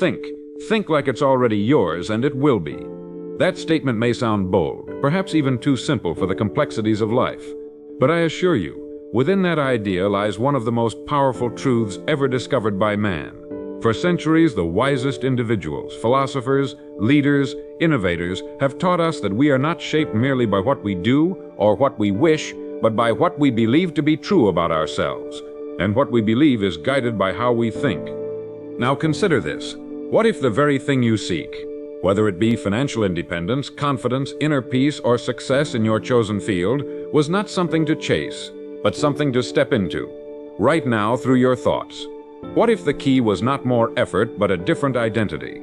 Think like it's already yours, and it will be. That statement may sound bold, perhaps even too simple for the complexities of life. But I assure you, within that idea lies one of the most powerful truths ever discovered by man. For centuries, the wisest individuals, philosophers, leaders, innovators have taught us that we are not shaped merely by what we do or what we wish, but by what we believe to be true about ourselves. And what we believe is guided by how we think. Now consider this. What if the very thing you seek, whether it be financial independence, confidence, inner peace, or success in your chosen field, was not something to chase, but something to step into, right now through your thoughts? What if the key was not more effort, but a different identity?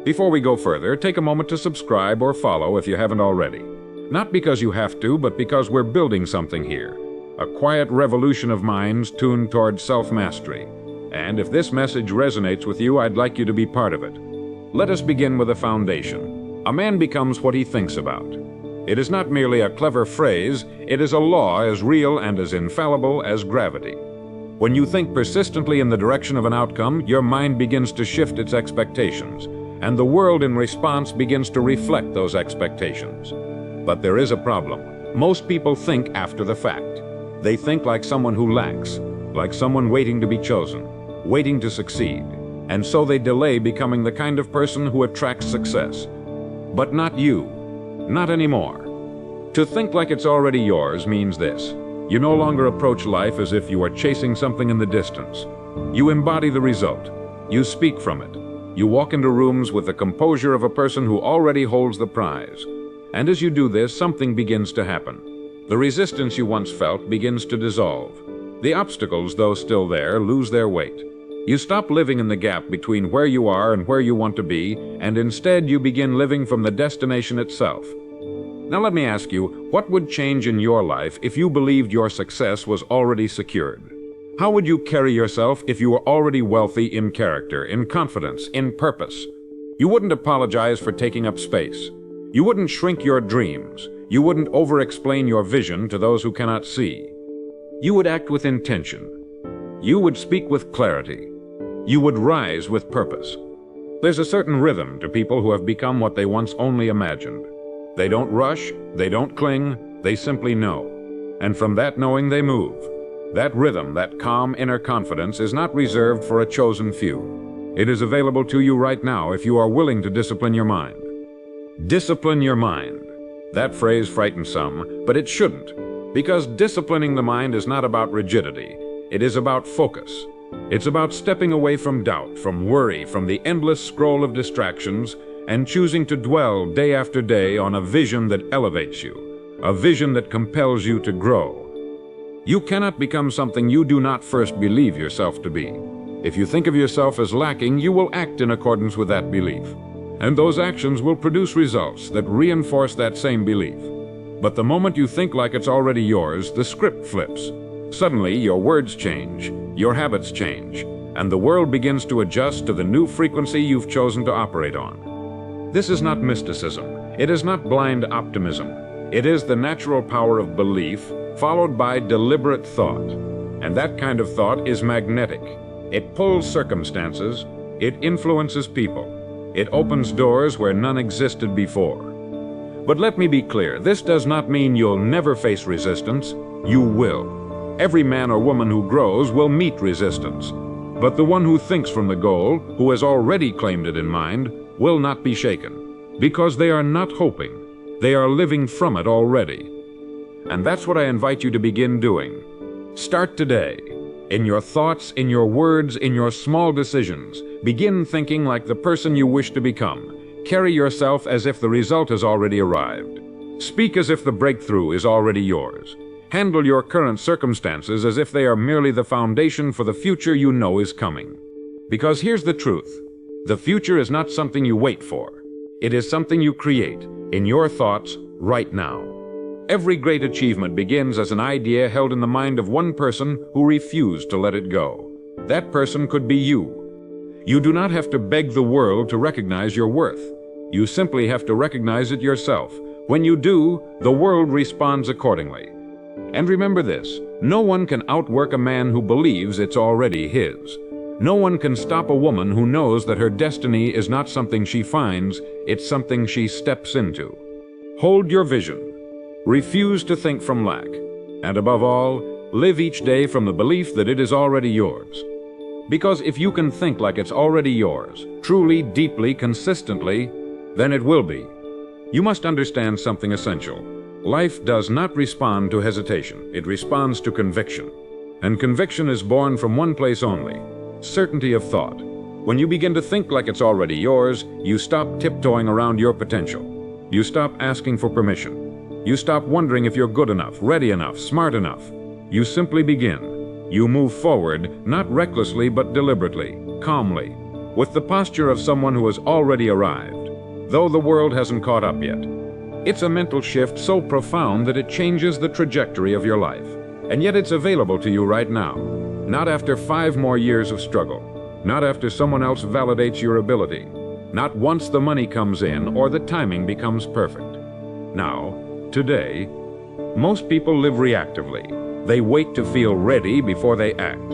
Before we go further, take a moment to subscribe or follow if you haven't already. Not because you have to, but because we're building something here. A quiet revolution of minds tuned toward self-mastery. And if this message resonates with you, I'd like you to be part of it. Let us begin with a foundation. A man becomes what he thinks about. It is not merely a clever phrase, it is a law as real and as infallible as gravity. When you think persistently in the direction of an outcome, your mind begins to shift its expectations, and the world in response begins to reflect those expectations. But there is a problem. Most people think after the fact. They think like someone who lacks, like someone waiting to be chosen, waiting to succeed, and so they delay becoming the kind of person who attracts success. But not you. Not anymore. To think like it's already yours means this. You no longer approach life as if you are chasing something in the distance. You embody the result. You speak from it. You walk into rooms with the composure of a person who already holds the prize. And as you do this, something begins to happen. The resistance you once felt begins to dissolve. The obstacles, though still there, lose their weight. You stop living in the gap between where you are and where you want to be, and instead you begin living from the destination itself. Now let me ask you, what would change in your life if you believed your success was already secured? How would you carry yourself if you were already wealthy in character, in confidence, in purpose? You wouldn't apologize for taking up space. You wouldn't shrink your dreams. You wouldn't over-explain your vision to those who cannot see. You would act with intention. You would speak with clarity. You would rise with purpose. There's a certain rhythm to people who have become what they once only imagined. They don't rush, they don't cling, they simply know. And from that knowing they move. That rhythm, that calm inner confidence is not reserved for a chosen few. It is available to you right now if you are willing to discipline your mind. Discipline your mind. That phrase frightens some, but it shouldn't. Because disciplining the mind is not about rigidity. It is about focus. It's about stepping away from doubt, from worry, from the endless scroll of distractions, and choosing to dwell day after day on a vision that elevates you, a vision that compels you to grow. You cannot become something you do not first believe yourself to be. If you think of yourself as lacking, you will act in accordance with that belief. And those actions will produce results that reinforce that same belief. But the moment you think like it's already yours, the script flips. Suddenly, your words change, your habits change, and the world begins to adjust to the new frequency you've chosen to operate on. This is not mysticism. It is not blind optimism. It is the natural power of belief, followed by deliberate thought. And that kind of thought is magnetic. It pulls circumstances. It influences people. It opens doors where none existed before. But let me be clear, this does not mean you'll never face resistance. You will. Every man or woman who grows will meet resistance. But the one who thinks from the goal, who has already claimed it in mind, will not be shaken, because they are not hoping. They are living from it already. And that's what I invite you to begin doing. Start today. In your thoughts, in your words, in your small decisions, begin thinking like the person you wish to become. Carry yourself as if the result has already arrived. Speak as if the breakthrough is already yours. Handle your current circumstances as if they are merely the foundation for the future you know is coming. Because here's the truth. The future is not something you wait for. It is something you create in your thoughts right now. Every great achievement begins as an idea held in the mind of one person who refused to let it go. That person could be you. You do not have to beg the world to recognize your worth. You simply have to recognize it yourself. When you do, the world responds accordingly. And remember this, no one can outwork a man who believes it's already his. No one can stop a woman who knows that her destiny is not something she finds, it's something she steps into. Hold your vision. Refuse to think from lack. And above all, live each day from the belief that it is already yours. Because if you can think like it's already yours, truly, deeply, consistently, then it will be. You must understand something essential. Life does not respond to hesitation. It responds to conviction. And conviction is born from one place only: certainty of thought. When you begin to think like it's already yours, you stop tiptoeing around your potential. You stop asking for permission. You stop wondering if you're good enough, ready enough, smart enough. You simply begin. You move forward, not recklessly but deliberately, calmly, with the posture of someone who has already arrived, though the world hasn't caught up yet. It's a mental shift so profound that it changes the trajectory of your life. And yet it's available to you right now. Not after 5 more years of struggle. Not after someone else validates your ability. Not once the money comes in or the timing becomes perfect. Now, today, most people live reactively. They wait to feel ready before they act.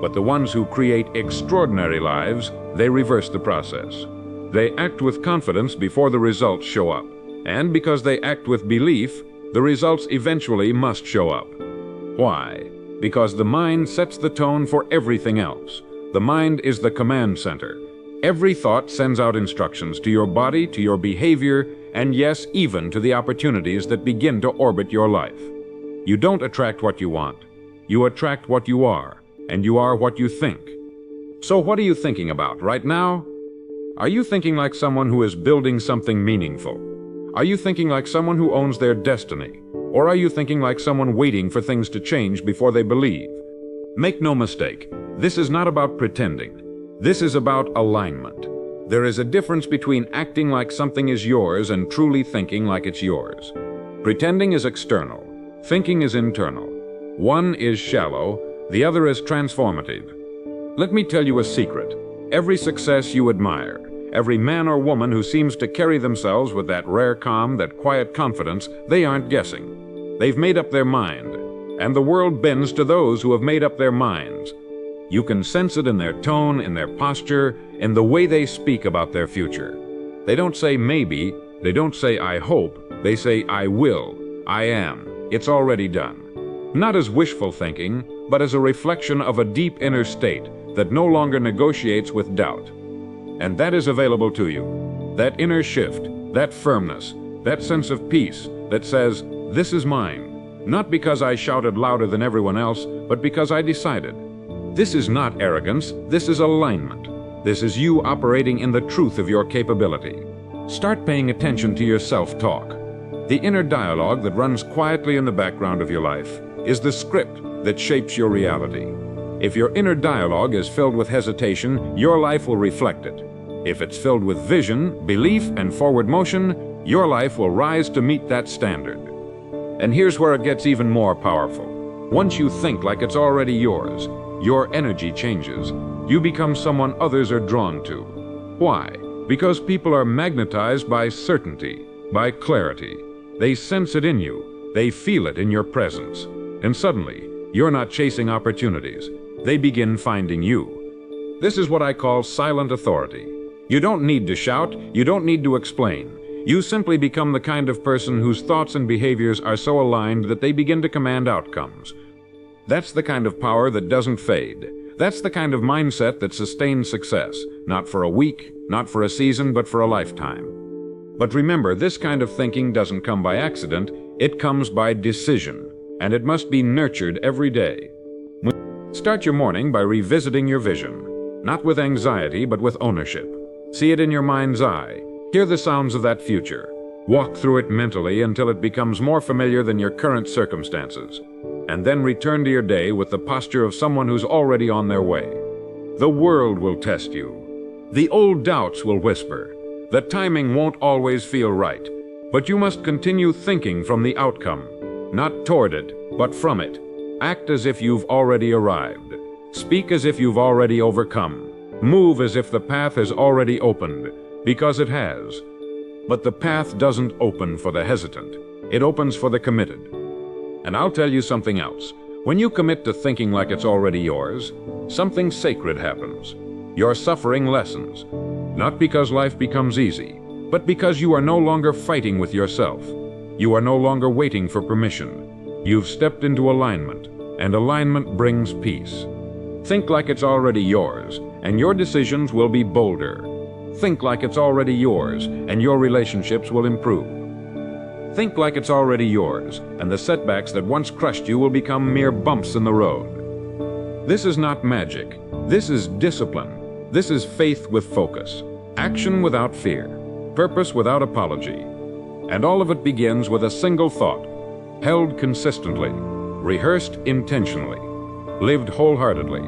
But the ones who create extraordinary lives, they reverse the process. They act with confidence before the results show up. And because they act with belief, the results eventually must show up. Why? Because the mind sets the tone for everything else. The mind is the command center. Every thought sends out instructions to your body, to your behavior, and yes, even to the opportunities that begin to orbit your life. You don't attract what you want. You attract what you are, and you are what you think. So what are you thinking about right now? Are you thinking like someone who is building something meaningful? Are you thinking like someone who owns their destiny? Or are you thinking like someone waiting for things to change before they believe? Make no mistake, this is not about pretending. This is about alignment. There is a difference between acting like something is yours and truly thinking like it's yours. Pretending is external. Thinking is internal. One is shallow, the other is transformative. Let me tell you a secret. Every success you admire, every man or woman who seems to carry themselves with that rare calm, that quiet confidence, they aren't guessing. They've made up their mind, and the world bends to those who have made up their minds. You can sense it in their tone, in their posture, in the way they speak about their future. They don't say maybe, they don't say I hope, they say I will, I am. It's already done. Not as wishful thinking, but as a reflection of a deep inner state that no longer negotiates with doubt. And that is available to you. That inner shift, that firmness, that sense of peace that says, this is mine. Not because I shouted louder than everyone else, but because I decided. This is not arrogance, this is alignment. This is you operating in the truth of your capability. Start paying attention to your self-talk. The inner dialogue that runs quietly in the background of your life is the script that shapes your reality. If your inner dialogue is filled with hesitation, your life will reflect it. If it's filled with vision, belief, and forward motion, your life will rise to meet that standard. And here's where it gets even more powerful. Once you think like it's already yours, your energy changes. You become someone others are drawn to. Why? Because people are magnetized by certainty, by clarity. They sense it in you. They feel it in your presence. And suddenly, you're not chasing opportunities. They begin finding you. This is what I call silent authority. You don't need to shout. You don't need to explain. You simply become the kind of person whose thoughts and behaviors are so aligned that they begin to command outcomes. That's the kind of power that doesn't fade. That's the kind of mindset that sustains success, not for a week, not for a season, but for a lifetime. But remember, this kind of thinking doesn't come by accident, it comes by decision, and it must be nurtured every day. Start your morning by revisiting your vision, not with anxiety, but with ownership. See it in your mind's eye. Hear the sounds of that future. Walk through it mentally until it becomes more familiar than your current circumstances. And then return to your day with the posture of someone who's already on their way. The world will test you. The old doubts will whisper. The timing won't always feel right. But you must continue thinking from the outcome. Not toward it, but from it. Act as if you've already arrived. Speak as if you've already overcome. Move as if the path has already opened. Because it has. But the path doesn't open for the hesitant. It opens for the committed. And I'll tell you something else. When you commit to thinking like it's already yours, something sacred happens. Your suffering lessens, not because life becomes easy, but because you are no longer fighting with yourself. You are no longer waiting for permission. You've stepped into alignment, and alignment brings peace. Think like it's already yours, and your decisions will be bolder. Think like it's already yours, and your relationships will improve. Think like it's already yours, and the setbacks that once crushed you will become mere bumps in the road. This is not magic. This is discipline. This is faith with focus. Action without fear. Purpose without apology. And all of it begins with a single thought, held consistently, rehearsed intentionally, lived wholeheartedly.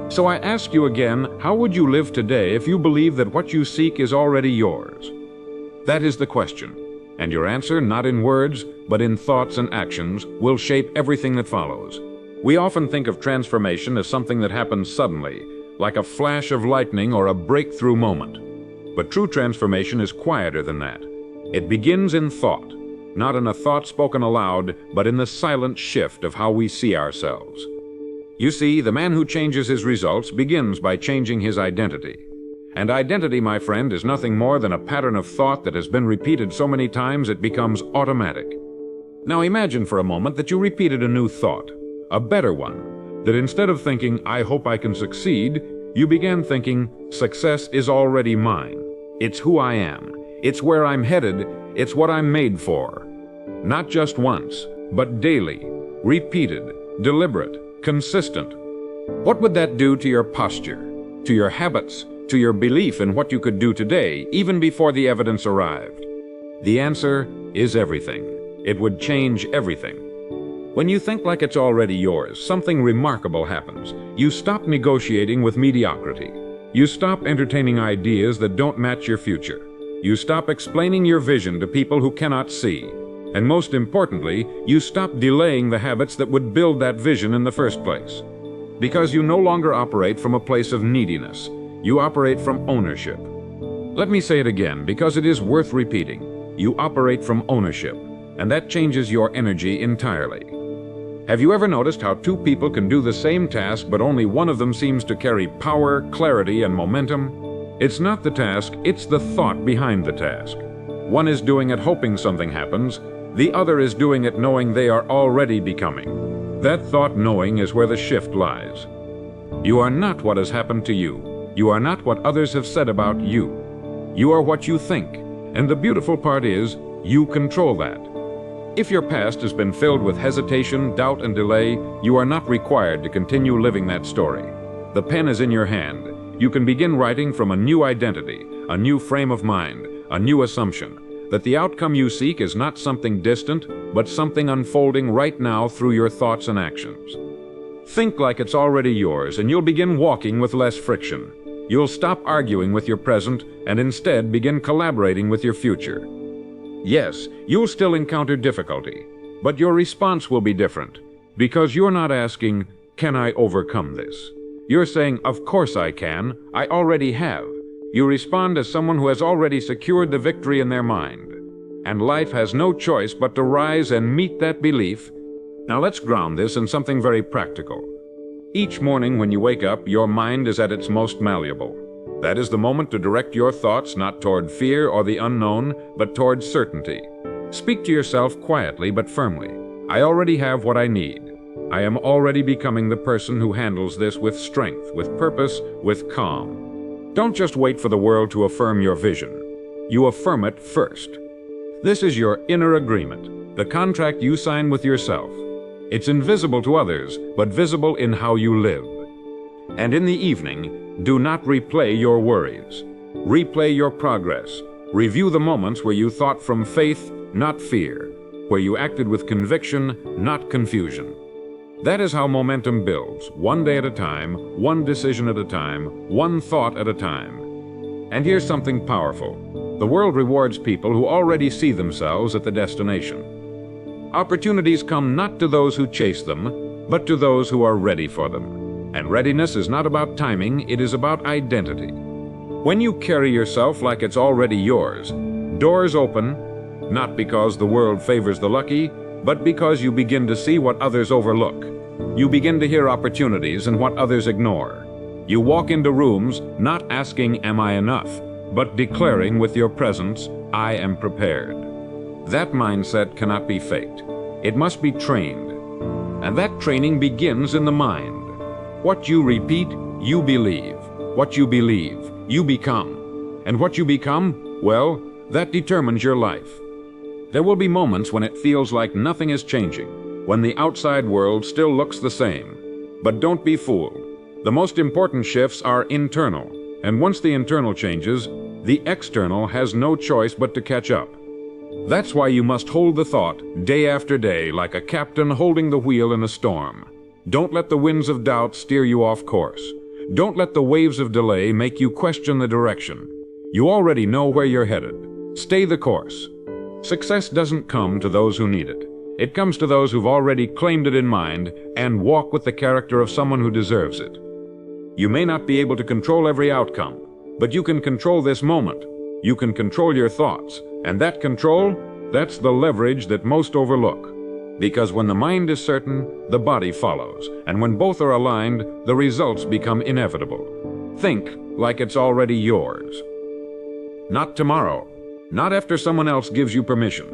So I ask you again, how would you live today if you believe that what you seek is already yours? That is the question. And your answer, not in words, but in thoughts and actions, will shape everything that follows. We often think of transformation as something that happens suddenly, like a flash of lightning or a breakthrough moment. But true transformation is quieter than that. It begins in thought, not in a thought spoken aloud, but in the silent shift of how we see ourselves. You see, the man who changes his results begins by changing his identity. And identity, my friend, is nothing more than a pattern of thought that has been repeated so many times it becomes automatic. Now imagine for a moment that you repeated a new thought, a better one, that instead of thinking, I hope I can succeed, you began thinking, success is already mine. It's who I am. It's where I'm headed. It's what I'm made for. Not just once, but daily, repeated, deliberate, consistent. What would that do to your posture, to your habits, to your belief in what you could do today, even before the evidence arrived? The answer is everything. It would change everything. When you think like it's already yours, something remarkable happens. You stop negotiating with mediocrity. You stop entertaining ideas that don't match your future. You stop explaining your vision to people who cannot see. And most importantly, you stop delaying the habits that would build that vision in the first place. Because you no longer operate from a place of neediness. You operate from ownership. Let me say it again, because it is worth repeating. You operate from ownership, and that changes your energy entirely. Have you ever noticed how two people can do the same task, but only one of them seems to carry power, clarity, and momentum? It's not the task, it's the thought behind the task. One is doing it hoping something happens, the other is doing it knowing they are already becoming. That thought knowing is where the shift lies. You are not what has happened to you. You are not what others have said about you. You are what you think, and the beautiful part is, you control that. If your past has been filled with hesitation, doubt, and delay, you are not required to continue living that story. The pen is in your hand. You can begin writing from a new identity, a new frame of mind, a new assumption, that the outcome you seek is not something distant, but something unfolding right now through your thoughts and actions. Think like it's already yours, and you'll begin walking with less friction. You'll stop arguing with your present and instead begin collaborating with your future. Yes, you'll still encounter difficulty, but your response will be different, because you're not asking, can I overcome this? You're saying, of course I can, I already have. You respond as someone who has already secured the victory in their mind. And life has no choice but to rise and meet that belief. Now let's ground this in something very practical. Each morning when you wake up, your mind is at its most malleable. That is the moment to direct your thoughts not toward fear or the unknown, but toward certainty. Speak to yourself quietly but firmly. I already have what I need. I am already becoming the person who handles this with strength, with purpose, with calm. Don't just wait for the world to affirm your vision. You affirm it first. This is your inner agreement, the contract you sign with yourself. It's invisible to others, but visible in how you live. And in the evening, do not replay your worries. Replay your progress. Review the moments where you thought from faith, not fear, where you acted with conviction, not confusion. That is how momentum builds, one day at a time, one decision at a time, one thought at a time. And here's something powerful. The world rewards people who already see themselves at the destination. Opportunities come not to those who chase them, but to those who are ready for them. And readiness is not about timing, it is about identity. When you carry yourself like it's already yours, doors open, not because the world favors the lucky, but because you begin to see what others overlook. You begin to hear opportunities and what others ignore. You walk into rooms not asking, "Am I enough?" but declaring with your presence, "I am prepared." That mindset cannot be faked. It must be trained. And that training begins in the mind. What you repeat, you believe. What you believe, you become. And what you become, well, that determines your life. There will be moments when it feels like nothing is changing, when the outside world still looks the same. But don't be fooled. The most important shifts are internal, and once the internal changes, the external has no choice but to catch up. That's why you must hold the thought, day after day, like a captain holding the wheel in a storm. Don't let the winds of doubt steer you off course. Don't let the waves of delay make you question the direction. You already know where you're headed. Stay the course. Success doesn't come to those who need it. It comes to those who've already claimed it in mind and walk with the character of someone who deserves it. You may not be able to control every outcome, but you can control this moment. You can control your thoughts, and that control, that's the leverage that most overlook. Because when the mind is certain, the body follows, and when both are aligned, the results become inevitable. Think like it's already yours. Not tomorrow, not after someone else gives you permission.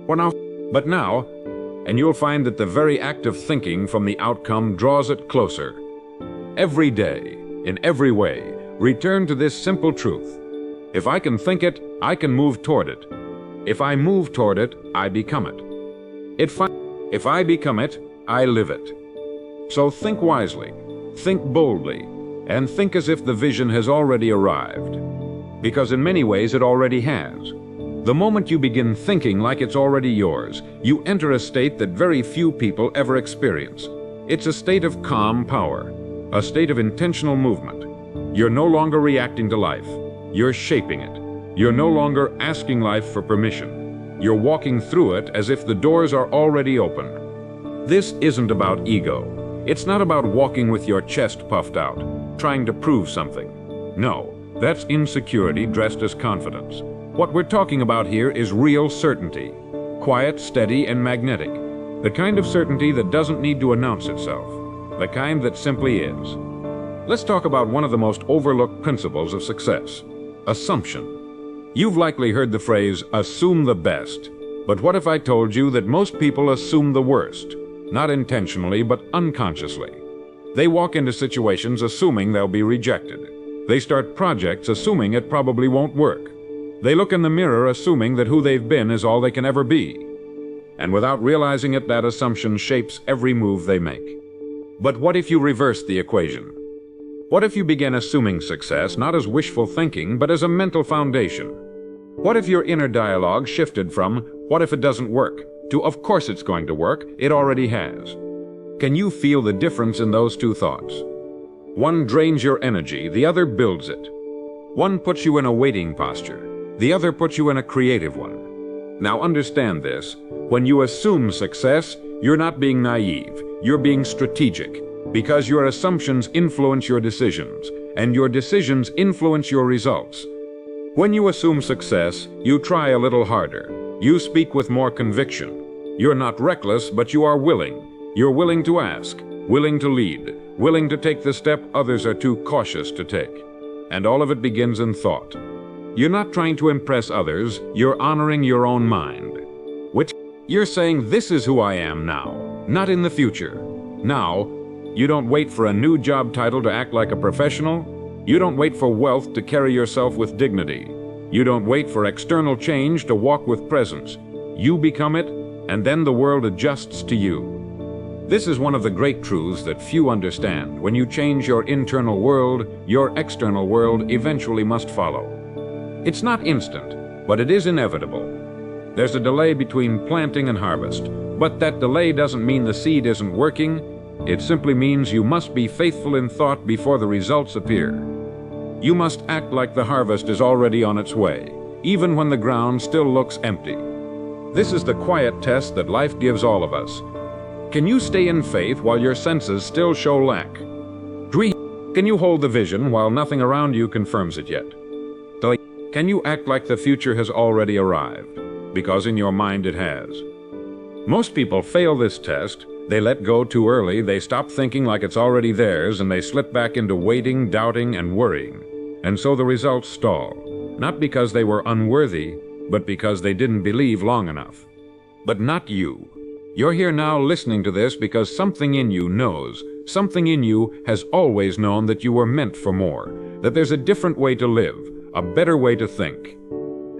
But now, and you'll find that the very act of thinking from the outcome draws it closer. Every day, in every way, return to this simple truth. If I can think it, I can move toward it. If I move toward it, I become it. If I become it, I live it. So think wisely, think boldly, and think as if the vision has already arrived. Because in many ways it already has. The moment you begin thinking like it's already yours, you enter a state that very few people ever experience. It's a state of calm power, a state of intentional movement. You're no longer reacting to life. You're shaping it. You're no longer asking life for permission. You're walking through it as if the doors are already open. This isn't about ego. It's not about walking with your chest puffed out, trying to prove something. No, that's insecurity dressed as confidence. What we're talking about here is real certainty. Quiet, steady, and magnetic. The kind of certainty that doesn't need to announce itself. The kind that simply is. Let's talk about one of the most overlooked principles of success. Assumption. You've likely heard the phrase, assume the best. But what if I told you that most people assume the worst? Not intentionally, but unconsciously. They walk into situations assuming they'll be rejected. They start projects assuming it probably won't work. They look in the mirror assuming that who they've been is all they can ever be. And without realizing it, that assumption shapes every move they make. But what if you reverse the equation? What if you begin assuming success not as wishful thinking, but as a mental foundation? What if your inner dialogue shifted from, "What if it doesn't work?" to, "Of course it's going to work, it already has"? Can you feel the difference in those two thoughts? One drains your energy, the other builds it. One puts you in a waiting posture, the other puts you in a creative one. Now understand this, when you assume success, you're not being naive, you're being strategic. Because your assumptions influence your decisions, and your decisions influence your results. When you assume success, you try a little harder. You speak with more conviction. You're not reckless, but you are willing. You're willing to ask, willing to lead, willing to take the step others are too cautious to take. And all of it begins in thought. You're not trying to impress others, you're honoring your own mind. You're saying, this is who I am now, not in the future. Now, you don't wait for a new job title to act like a professional. You don't wait for wealth to carry yourself with dignity. You don't wait for external change to walk with presence. You become it, and then the world adjusts to you. This is one of the great truths that few understand. When you change your internal world, your external world eventually must follow. It's not instant, but it is inevitable. There's a delay between planting and harvest, but that delay doesn't mean the seed isn't working. It simply means you must be faithful in thought before the results appear. You must act like the harvest is already on its way, even when the ground still looks empty. This is the quiet test that life gives all of us. Can you stay in faith while your senses still show lack? Can you hold the vision while nothing around you confirms it yet? Can you act like the future has already arrived, because in your mind it has? Most people fail this test They let go too early, they stop thinking like it's already theirs, and they slip back into waiting, doubting, and worrying. And so the results stall. Not because they were unworthy, but because they didn't believe long enough. But not you. You're here now listening to this because something in you knows, something in you has always known that you were meant for more, that there's a different way to live, a better way to think.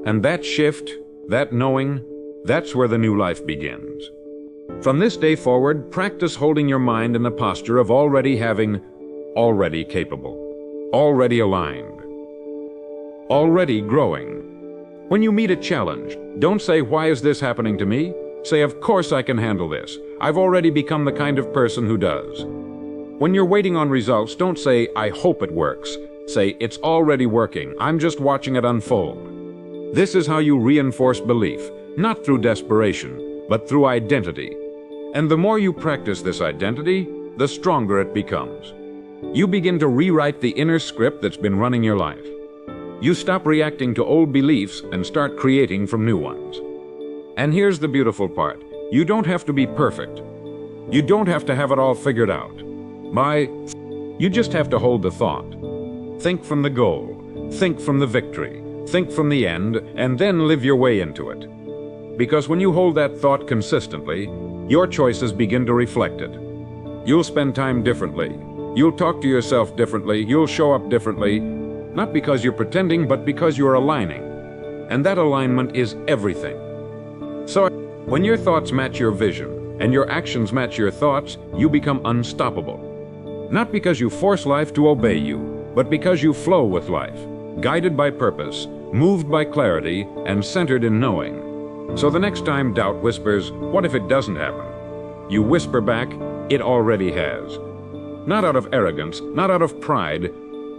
And that shift, that knowing, that's where the new life begins. From this day forward, practice holding your mind in the posture of already having, already capable, already aligned, already growing. When you meet a challenge, don't say, "Why is this happening to me?" Say, "Of course I can handle this. I've already become the kind of person who does." When you're waiting on results, don't say, "I hope it works." Say, "It's already working. I'm just watching it unfold." This is how you reinforce belief, not through desperation, but through identity. And the more you practice this identity, the stronger it becomes. You begin to rewrite the inner script that's been running your life. You stop reacting to old beliefs and start creating from new ones. And here's the beautiful part. You don't have to be perfect. You don't have to have it all figured out. You just have to hold the thought. Think from the goal. Think from the victory. Think from the end, and then live your way into it. Because when you hold that thought consistently, your choices begin to reflect it. You'll spend time differently. You'll talk to yourself differently. You'll show up differently, not because you're pretending, but because you're aligning. And that alignment is everything. So, when your thoughts match your vision, and your actions match your thoughts, you become unstoppable. Not because you force life to obey you, but because you flow with life, guided by purpose, moved by clarity, and centered in knowing. So the next time doubt whispers, "What if it doesn't happen?" you whisper back, "It already has." Not out of arrogance, not out of pride,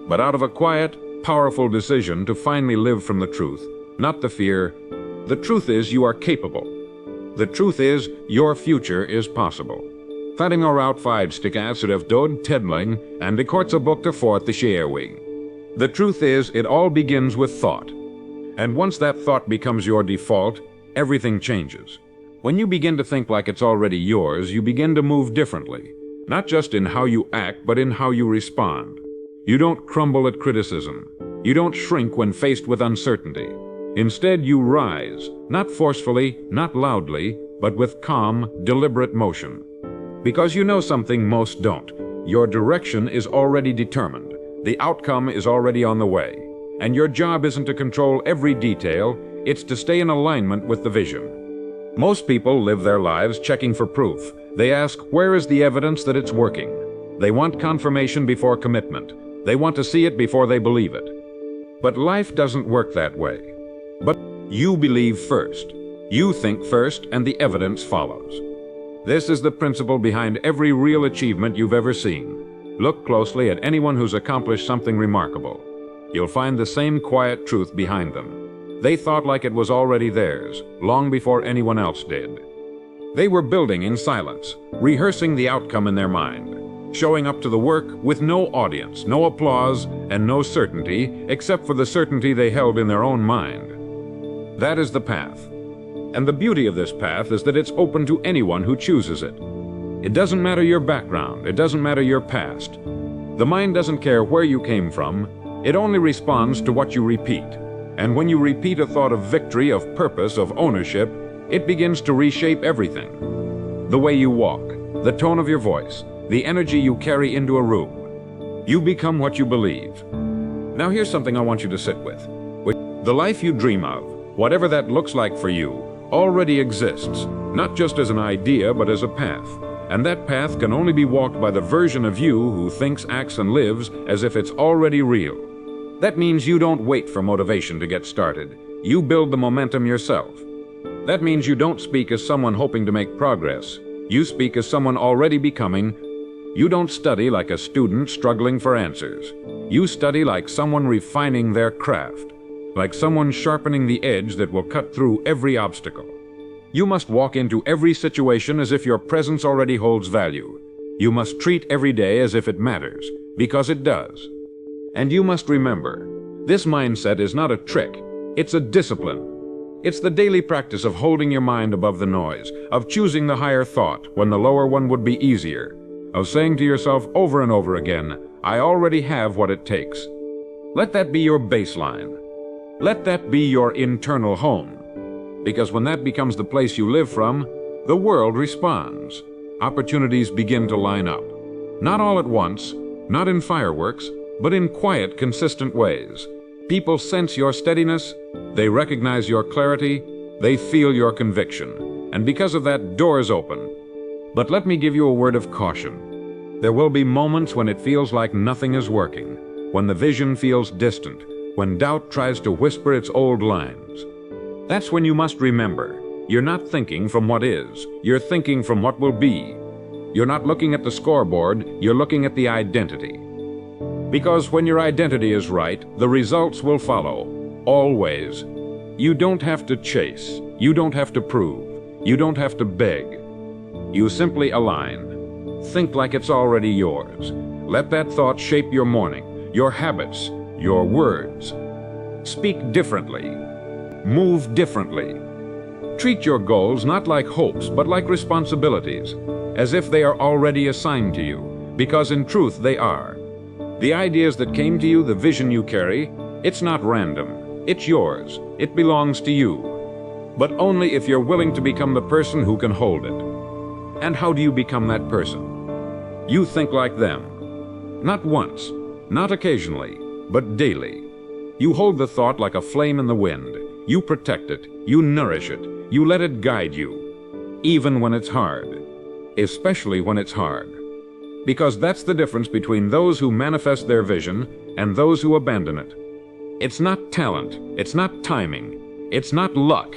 but out of a quiet, powerful decision to finally live from the truth, not the fear. The truth is you are capable. The truth is your future is possible. Fatting or out five stickas av dod tedling and de kortsa bukta forth the sharewing. The truth is it all begins with thought. And once that thought becomes your default, everything changes. When you begin to think like it's already yours, you begin to move differently. Not just in how you act, but in how you respond. You don't crumble at criticism. You don't shrink when faced with uncertainty. Instead, you rise, not forcefully, not loudly, but with calm, deliberate motion. Because you know something most don't. Your direction is already determined. The outcome is already on the way. And your job isn't to control every detail, it's to stay in alignment with the vision. Most people live their lives checking for proof. They ask, where is the evidence that it's working? They want confirmation before commitment. They want to see it before they believe it. But life doesn't work that way. But you believe first. You think first, and the evidence follows. This is the principle behind every real achievement you've ever seen. Look closely at anyone who's accomplished something remarkable. You'll find the same quiet truth behind them. They thought like it was already theirs, long before anyone else did. They were building in silence, rehearsing the outcome in their mind, showing up to the work with no audience, no applause, and no certainty, except for the certainty they held in their own mind. That is the path. And the beauty of this path is that it's open to anyone who chooses it. It doesn't matter your background, it doesn't matter your past. The mind doesn't care where you came from, it only responds to what you repeat. And when you repeat a thought of victory, of purpose, of ownership, it begins to reshape everything. The way you walk, the tone of your voice, the energy you carry into a room. You become what you believe. Now here's something I want you to sit with. The life you dream of, whatever that looks like for you, already exists, not just as an idea, but as a path. And that path can only be walked by the version of you who thinks, acts, and lives as if it's already real. That means you don't wait for motivation to get started. You build the momentum yourself. That means you don't speak as someone hoping to make progress. You speak as someone already becoming. You don't study like a student struggling for answers. You study like someone refining their craft, like someone sharpening the edge that will cut through every obstacle. You must walk into every situation as if your presence already holds value. You must treat every day as if it matters, because it does. And you must remember, this mindset is not a trick, it's a discipline. It's the daily practice of holding your mind above the noise, of choosing the higher thought when the lower one would be easier, of saying to yourself over and over again, I already have what it takes. Let that be your baseline. Let that be your internal home. Because when that becomes the place you live from, the world responds. Opportunities begin to line up. Not all at once, not in fireworks, but in quiet, consistent ways. People sense your steadiness, they recognize your clarity, they feel your conviction. And because of that, doors open. But let me give you a word of caution. There will be moments when it feels like nothing is working, when the vision feels distant, when doubt tries to whisper its old lines. That's when you must remember, you're not thinking from what is, you're thinking from what will be. You're not looking at the scoreboard, you're looking at the identity. Because when your identity is right, the results will follow, always. You don't have to chase, you don't have to prove, you don't have to beg. You simply align. Think like it's already yours. Let that thought shape your morning, your habits, your words. Speak differently. Move differently. Treat your goals not like hopes, but like responsibilities, as if they are already assigned to you, because in truth they are. The ideas that came to you, the vision you carry, it's not random. It's yours. It belongs to you. But only if you're willing to become the person who can hold it. And how do you become that person? You think like them. Not once, not occasionally, but daily. You hold the thought like a flame in the wind. You protect it, you nourish it, you let it guide you, even when it's hard, especially when it's hard. Because that's the difference between those who manifest their vision and those who abandon it. It's not talent, it's not timing, it's not luck.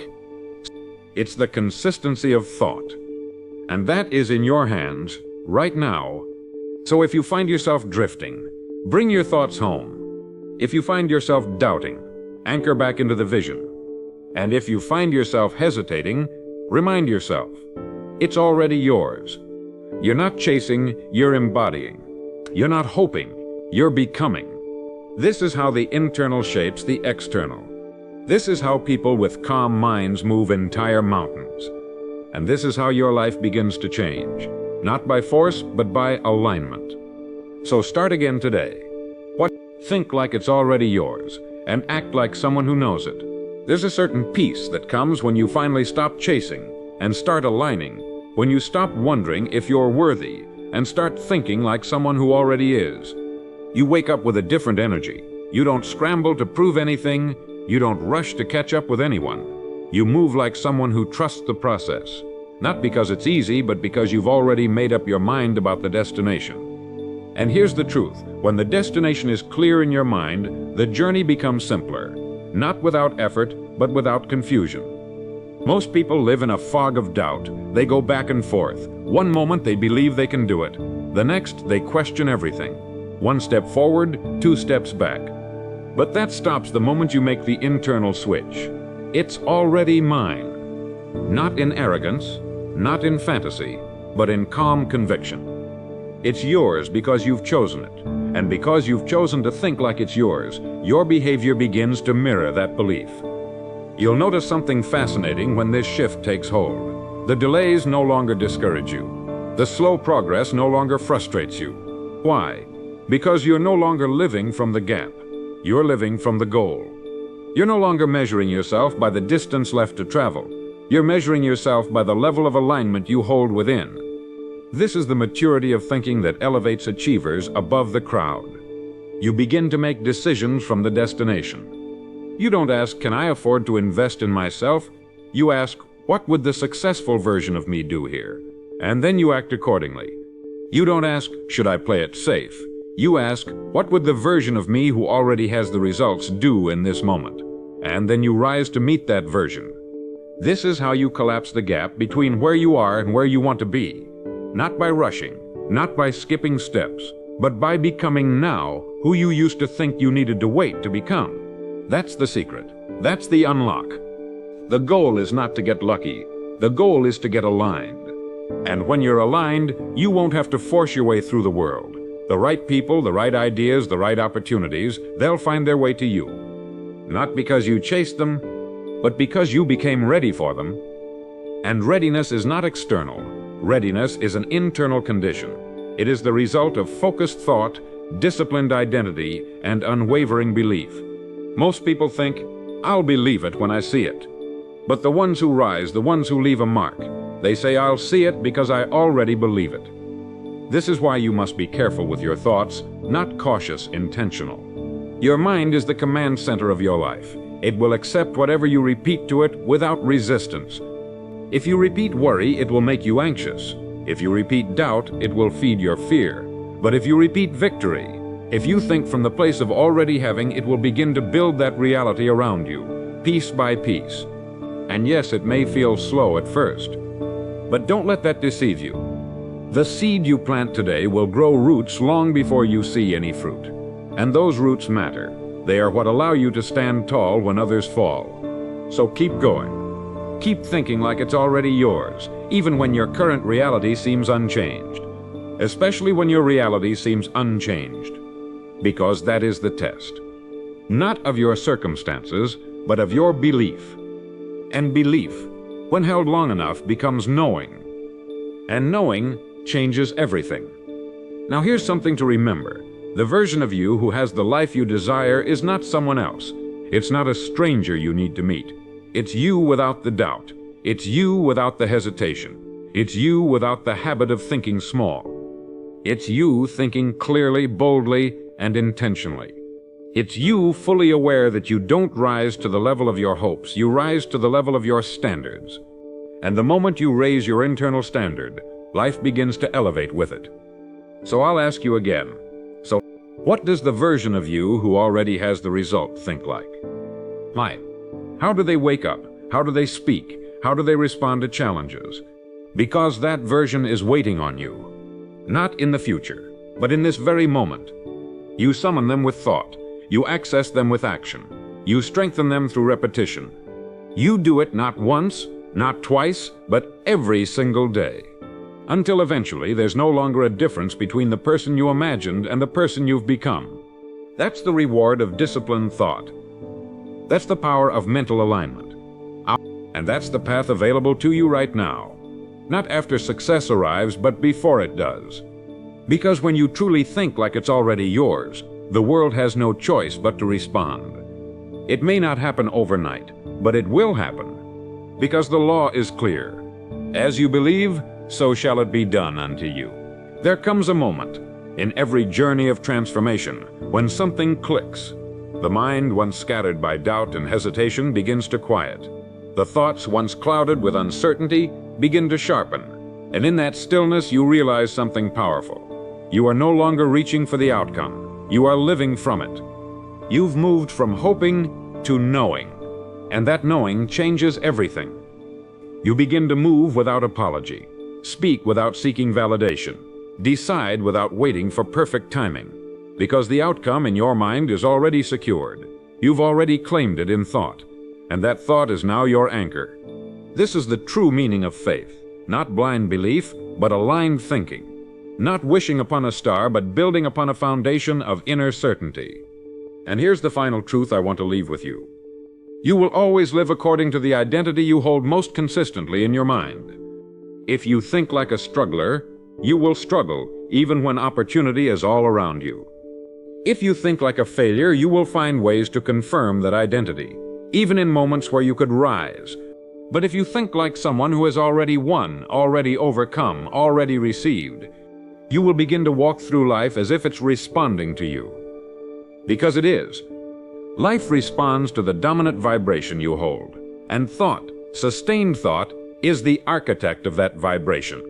It's the consistency of thought. And that is in your hands right now. So if you find yourself drifting, bring your thoughts home. If you find yourself doubting, anchor back into the vision. And if you find yourself hesitating, remind yourself, it's already yours. You're not chasing, you're embodying. You're not hoping, you're becoming. This is how the internal shapes the external. This is how people with calm minds move entire mountains. And this is how your life begins to change, not by force, but by alignment. So start again today. Think like it's already yours, and act like someone who knows it. There's a certain peace that comes when you finally stop chasing and start aligning, when you stop wondering if you're worthy and start thinking like someone who already is. You wake up with a different energy. You don't scramble to prove anything. You don't rush to catch up with anyone. You move like someone who trusts the process, not because it's easy, but because you've already made up your mind about the destination. And here's the truth. When the destination is clear in your mind, the journey becomes simpler. Not without effort, but without confusion. Most people live in a fog of doubt. They go back and forth. One moment they believe they can do it. The next they question everything. One step forward, two steps back. But that stops the moment you make the internal switch. It's already mine. Not in arrogance, not in fantasy, but in calm conviction. It's yours because you've chosen it. And because you've chosen to think like it's yours, your behavior begins to mirror that belief. You'll notice something fascinating when this shift takes hold. The delays no longer discourage you. The slow progress no longer frustrates you. Why? Because you're no longer living from the gap. You're living from the goal. You're no longer measuring yourself by the distance left to travel. You're measuring yourself by the level of alignment you hold within. This is the maturity of thinking that elevates achievers above the crowd. You begin to make decisions from the destination. You don't ask, can I afford to invest in myself? You ask, what would the successful version of me do here? And then you act accordingly. You don't ask, should I play it safe? You ask, what would the version of me who already has the results do in this moment? And then you rise to meet that version. This is how you collapse the gap between where you are and where you want to be. Not by rushing, not by skipping steps, but by becoming now who you used to think you needed to wait to become. That's the secret. That's the unlock. The goal is not to get lucky. The goal is to get aligned. And when you're aligned, you won't have to force your way through the world. The right people, the right ideas, the right opportunities, they'll find their way to you. Not because you chased them, but because you became ready for them. And readiness is not external. Readiness is an internal condition. It is the result of focused thought, disciplined identity, and unwavering belief. Most people think, "I'll believe it when I see it." But the ones who rise, the ones who leave a mark, they say, "I'll see it because I already believe it." This is why you must be careful with your thoughts, not cautious, intentional. Your mind is the command center of your life. It will accept whatever you repeat to it without resistance. If you repeat worry, it will make you anxious. If you repeat doubt, it will feed your fear. But if you repeat victory, if you think from the place of already having, it will begin to build that reality around you, piece by piece. And yes, it may feel slow at first, but don't let that deceive you. The seed you plant today will grow roots long before you see any fruit. And those roots matter. They are what allow you to stand tall when others fall. So keep going. Keep thinking like it's already yours, even when your current reality seems unchanged. Especially when your reality seems unchanged. Because that is the test. Not of your circumstances, but of your belief. And belief, when held long enough, becomes knowing. And knowing changes everything. Now here's something to remember. The version of you who has the life you desire is not someone else. It's not a stranger you need to meet. It's you without the doubt. It's you without the hesitation. It's you without the habit of thinking small. It's you thinking clearly, boldly, and intentionally. It's you fully aware that you don't rise to the level of your hopes. You rise to the level of your standards. And the moment you raise your internal standard, life begins to elevate with it. So I'll ask you again. So, what does the version of you who already has the result think like? Hi. How do they wake up? How do they speak? How do they respond to challenges? Because that version is waiting on you. Not in the future, but in this very moment. You summon them with thought. You access them with action. You strengthen them through repetition. You do it not once, not twice, but every single day. Until eventually there's no longer a difference between the person you imagined and the person you've become. That's the reward of disciplined thought. That's the power of mental alignment. And that's the path available to you right now. Not after success arrives, but before it does. Because when you truly think like it's already yours, the world has no choice but to respond. It may not happen overnight, but it will happen. Because the law is clear. As you believe, so shall it be done unto you. There comes a moment in every journey of transformation when something clicks. The mind, once scattered by doubt and hesitation, begins to quiet. The thoughts, once clouded with uncertainty, begin to sharpen. And in that stillness, you realize something powerful. You are no longer reaching for the outcome. You are living from it. You've moved from hoping to knowing. And that knowing changes everything. You begin to move without apology. Speak without seeking validation. Decide without waiting for perfect timing. Because the outcome in your mind is already secured. You've already claimed it in thought. And that thought is now your anchor. This is the true meaning of faith. Not blind belief, but aligned thinking. Not wishing upon a star, but building upon a foundation of inner certainty. And here's the final truth I want to leave with you. You will always live according to the identity you hold most consistently in your mind. If you think like a struggler, you will struggle even when opportunity is all around you. If you think like a failure, you will find ways to confirm that identity, even in moments where you could rise. But if you think like someone who has already won, already overcome, already received, you will begin to walk through life as if it's responding to you. Because it is. Life responds to the dominant vibration you hold. And thought, sustained thought, is the architect of that vibration.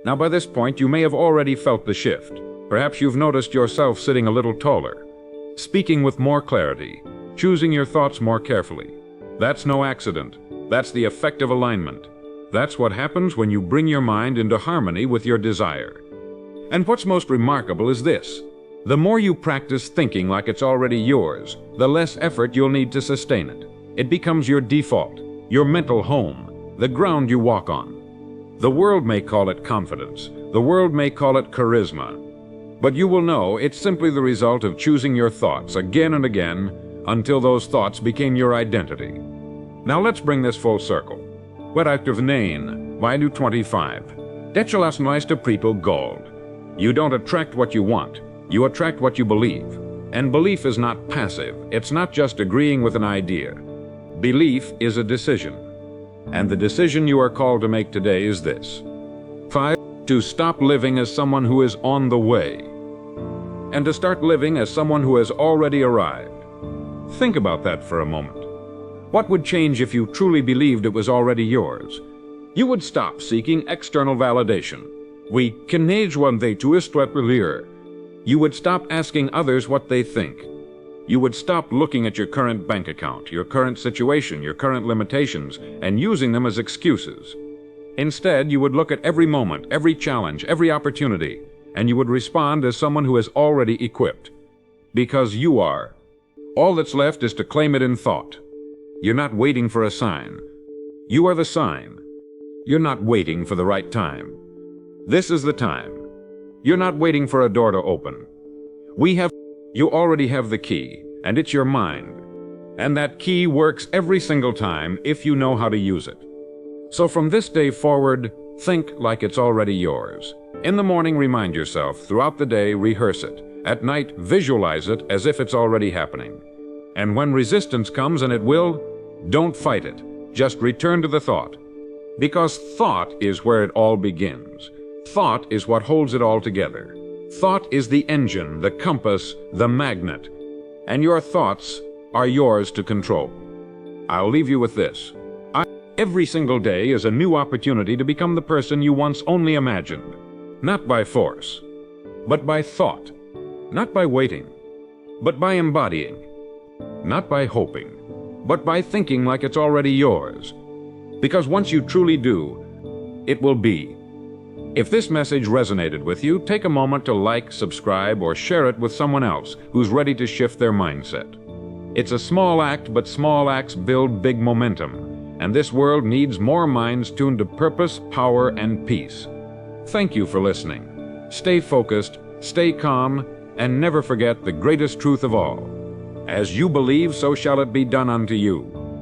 Now by this point, you may have already felt the shift. Perhaps you've noticed yourself sitting a little taller, speaking with more clarity, choosing your thoughts more carefully. That's no accident. That's the effect of alignment. That's what happens when you bring your mind into harmony with your desire. And what's most remarkable is this. The more you practice thinking like it's already yours, the less effort you'll need to sustain it. It becomes your default, your mental home, the ground you walk on. The world may call it confidence. The world may call it charisma. But you will know it's simply the result of choosing your thoughts again and again until those thoughts became your identity. Now let's bring this full circle. Waaruit nee, wij do 25. Dat je luister people gold. You don't attract what you want. You attract what you believe. And belief is not passive. It's not just agreeing with an idea. Belief is a decision. And the decision you are called to make today is this. 5. To stop living as someone who is on the way. And to start living as someone who has already arrived. Think about that for a moment. What would change if you truly believed it was already yours? You would stop seeking external validation. We kenage one they to istwetwilier. You would stop asking others what they think. You would stop looking at your current bank account, your current situation, your current limitations, and using them as excuses. Instead, you would look at every moment, every challenge, every opportunity, and you would respond as someone who is already equipped. Because you are. All that's left is to claim it in thought. You're not waiting for a sign. You are the sign. You're not waiting for the right time. This is the time. You're not waiting for a door to open. You already have the key, and it's your mind. And that key works every single time if you know how to use it. So from this day forward, think like it's already yours. In the morning, remind yourself. Throughout the day, rehearse it. At night, visualize it as if it's already happening. And when resistance comes, and it will, don't fight it. Just return to the thought. Because thought is where it all begins. Thought is what holds it all together. Thought is the engine, the compass, the magnet. And your thoughts are yours to control. I'll leave you with this. Every single day is a new opportunity to become the person you once only imagined. Not by force, but by thought. Not by waiting, but by embodying. Not by hoping, but by thinking like it's already yours. Because once you truly do, it will be. If this message resonated with you, take a moment to like, subscribe, or share it with someone else who's ready to shift their mindset. It's a small act, but small acts build big momentum, and this world needs more minds tuned to purpose, power, and peace. Thank you for listening. Stay focused, stay calm, and never forget the greatest truth of all. As you believe, so shall it be done unto you.